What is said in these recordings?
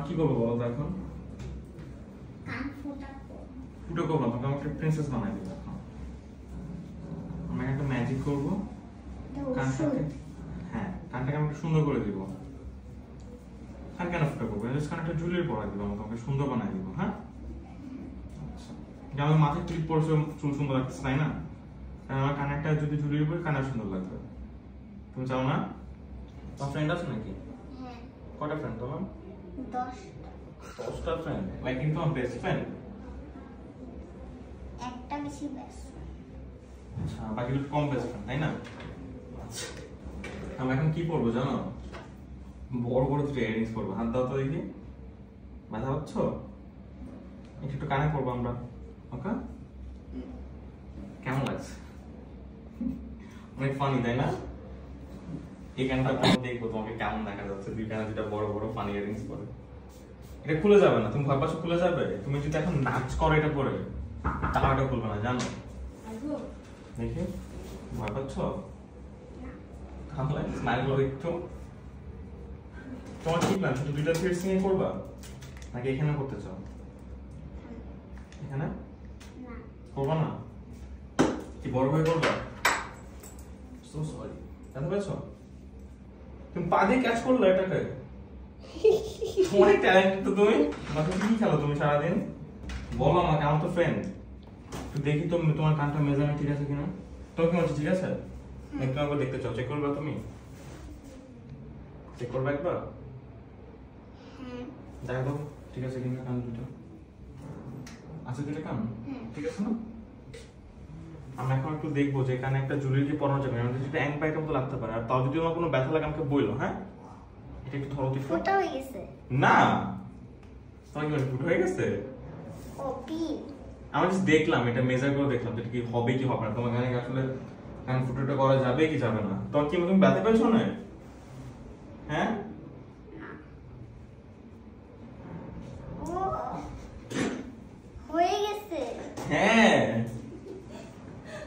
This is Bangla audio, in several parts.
কি করবো বলো তো এখন? কান ফোটা করব। ফুটো করবো, তোমাকে আমি একটা প্রিন্সেস বানাই দেবো এখন। আমি একটা ম্যাজিক করবো, কানটাকে, হ্যাঁ কানটাকে আমি একটু সুন্দর করে দিব। কান কেন ফুটো করবো? জাস্ট কানটা জুলির পরা দিব, আমি তোমাকে সুন্দর বানাই দিব। হ্যাঁ আচ্ছা, আমার মাথায় ক্লিপ পড়ছে, চুল সুন্দর লাগতেছে তাই না? কারণ আমার কানেরটা যদি ঝুলিয়ে পড়ে কানে সুন্দর লাগবে। তুমি চাও না? তোমার ফ্রেন্ড আছে নাকি? হ্যাঁ। কটা ফ্রেন্ড তোমার? 10টা ফ্রেন্ড? লাইক কিন্তু আমার বেস্ট ফ্রেন্ড? একটা বেশি বেস্ট। আচ্ছা, বাকিগুলো কম বেস্ট ফ্রেন্ড তাই না? আচ্ছা, আমি এখন কি পরবো জানো? বড় বড় দুটো ইয়াররিংস পরবো। হাত দাও তো দেখি, ব্যথা পাচ্ছ? একটু কানে পরবো আমরা, ওকে? কেমন লাগছে? অনেক ফানি তাই না? এই কানটা পরে দেখবো তোমাকে কেমন দেখা যাচ্ছে, দুই কানে দুটা বড় বড় ফানি ইয়াররিংস পরে। এটা খুলে যাবে না, তুমি ভয় পাচ্ছ খুলে যাবে? তুমি যদি এখন নাচ করো এটা পরে, তাহলে এটা খুলবে না জানো? দেখি, ভয় পাচ্ছ? তাহলে স্মাইল করো একটু। তোমার কি প্ল্যান, শুধু দুইটা পিয়ার্সিং এ করবা নাকি এখানে করতে চাও? এখানে না, করবা না? কি বড় হয়ে করবা? সো সরি, জানতে পেরেছো? তুমি পা দিয়ে ক্যাচ করলে এটাকে। অনেক ট্যালেন্ট তো তুমি। মাত্র কি খেলো তুমি সারাদিন? বলো আমাকে, আমার তো ফ্রেন্ড। একটু দেখি তো তোমার কানটা মেজারমেন্ট ঠিক আছে কিনা। তোমার কি মনে ঠিক আছে? একটু একবার দেখতে চাও, চেক করবে তুমি? চেক করবে একবার? দেখো তো ঠিক আছে কিনা কান দুটো। আচ্ছা দুটো কান ঠিক আছে না? আমরা এখন একটু দেখবো যে এখানে একটা জুয়েলারি কি পরানো যাবে, আমাদের যেটা অ্যাং পাইটার মতো লাগতে পারে। আর তাও যদি আমার কোনো ব্যথা লাগে আমাকে বইলো, হ্যাঁ? এটা একটু ধরো তো। ফোটা হয়ে গেছে। না, তোমার কি ফুটো হয়ে গেছে? ও পিন। আমি জাস্ট দেখলাম, এটা মেজার করে দেখলাম যেটা কি হবে কি হবে না। তোমার কানে আসলে কান ফুটোটা করা যাবে কি যাবে না। তোমার কি তুমি ব্যথা পেয়েছো না? হ্যাঁ ও হয়ে গেছে। হ্যাঁ,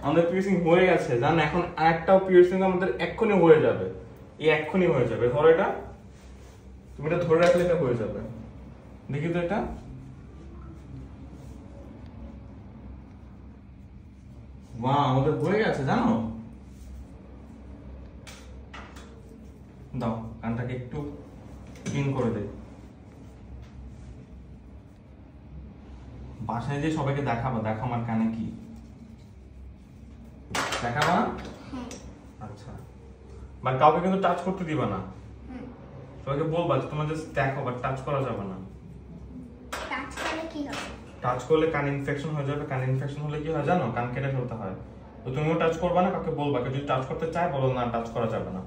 আমাদের পিয়ার্সিং হয়ে গেছে জান। এখন আরেকটাও পিয়ার্সিং আমাদের এক্ষুনি হয়ে যাবে, এই এক্ষুনি হয়ে যাবে। ধরো এটা, তুমি এটা ধরে রাখলে এটা হয়ে যাবে। দেখি তো এটা। বাহ, আমাদের হয়ে গেছে জানো। দাও কানটাকে একটু ক্লিন করে দে। বাসায় যে সবাইকে দেখাবো, দেখো আমার কানে কি দেখাবা? আচ্ছা, বাট কাউকে কিন্তু টাচ করতে দিবা না। সবাইকে বলবা যে তোমরা জাস্ট দেখো, বাট টাচ করা যাবে না। টাচ করলে কি হবে? টাচ করলে কান ইনফেকশন হয়ে যাবে। কান ইনফেকশন হলে কি হয় জানো? কান কেটে ফেলতে হয়। তো তুমিও টাচ করবা না, কাউকে বলবা। কেউ যদি টাচ করতে চায় বলো না, টাচ করা যাবে না।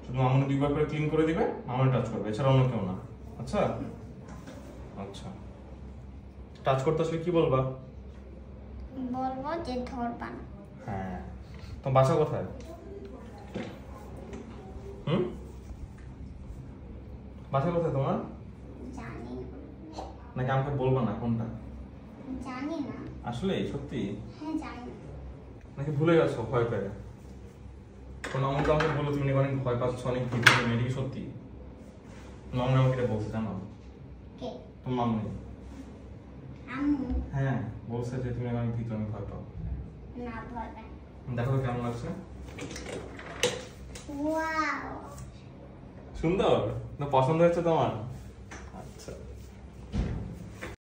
শুধু মামুনি দুইবার করে ক্লিন করে দিবে, মামুনি টাচ করবে, এছাড়া অন্য কেউ না। আচ্ছা আচ্ছা, টাচ করতে আসলে কি বলবা? বলবো যে ধরবা না। হ্যাঁ, তোমার বাসা কোথায়? বাসা কোথায় তোমার? জানি না। নাকি আমাকে বলবা না কোনটা? জানি না। আসলে সত্যি? হ্যাঁ জানি না। নাকি ভুলে গেছো ভয় পেয়ে? কোন আমাকে আমাকে বলো তুমি নাকি অনেক ভয় পাচ্ছ, অনেক ভীত। এটা কি সত্যি? মামুনি আমাকে এটা বলছে জানো? কে? তোমার মামুনি। আম্মু? হ্যাঁ, বলছে যে তুমি অনেক ভীত, অনেক ভয় পাও। না, ভয় পাই। দেখো কেমন লাগছে। ওয়াও, সুন্দর না? পছন্দ হয়েছে তোমার?